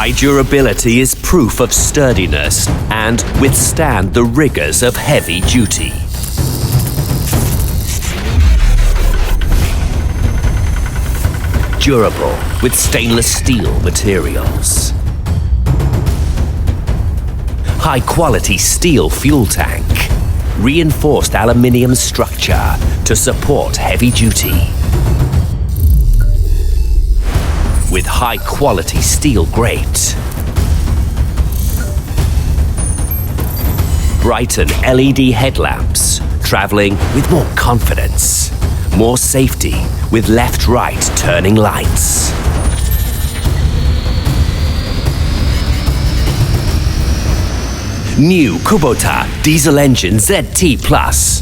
High durability is proof of sturdiness and withstand the rigors of heavy duty. Durable with stainless steel materials. High-quality steel fuel tank. Reinforced aluminium structure to support heavy duty. With high-quality steel grate. Brighten LED headlamps, traveling with more confidence. More safety with left-right turning lights. New Kubota diesel engine ZT Plus.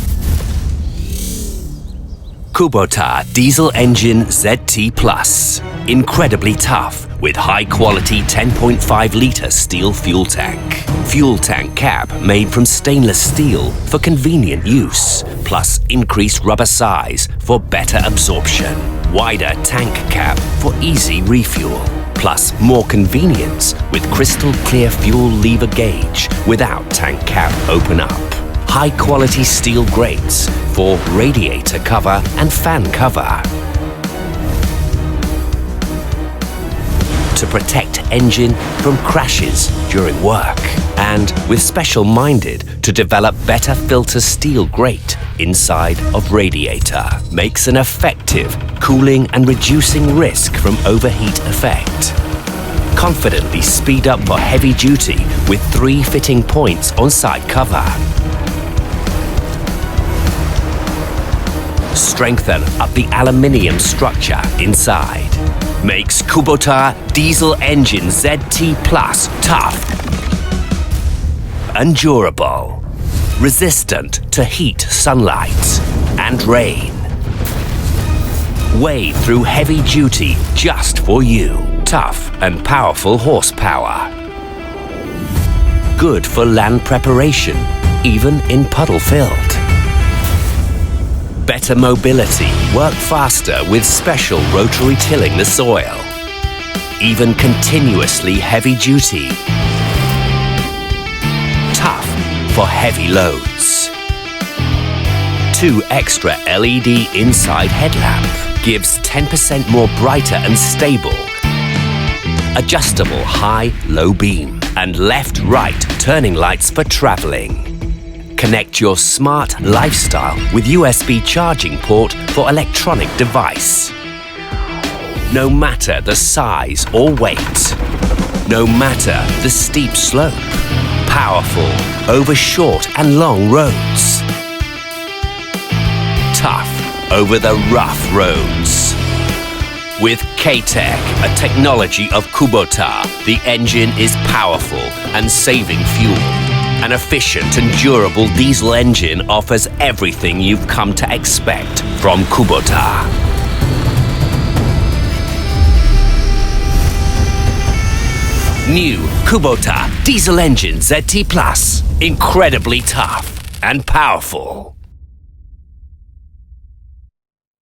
Kubota diesel engine ZT Plus. Incredibly tough with high-quality 10.5-litre steel fuel tank. Fuel tank cap made from stainless steel for convenient use, plus increased rubber size for better absorption. Wider tank cap for easy refuel, plus more convenience with crystal clear fuel lever gauge without tank cap open up. High-quality steel grates for radiator cover and fan cover. To protect engine from crashes during work, and with special minded to develop better filter steel grate inside of radiator. Makes an effective cooling and reducing risk from overheat effect. Confidently speed up for heavy duty with 3 fitting points on side cover. Strengthen up the aluminium structure inside. Makes Kubota diesel engine ZT Plus tough and durable, resistant to heat, sunlight and rain. Wade through heavy duty just for you. Tough and powerful horsepower. Good for land preparation, even in puddle filled. Better mobility, work faster with special rotary tilling the soil. Even continuously heavy duty. Tough for heavy loads. 2 extra LED inside headlamp gives 10% more brighter and stable. Adjustable high-low beam and left-right turning lights for traveling. Connect your smart lifestyle with USB charging port for electronic device. No matter the size or weight, no matter the steep slope, powerful over short and long roads. Tough over the rough roads. With K-Tech, a technology of Kubota, the engine is powerful and saving fuel. An efficient and durable diesel engine offers everything you've come to expect from Kubota. New Kubota diesel engine ZT Plus. Incredibly tough and powerful.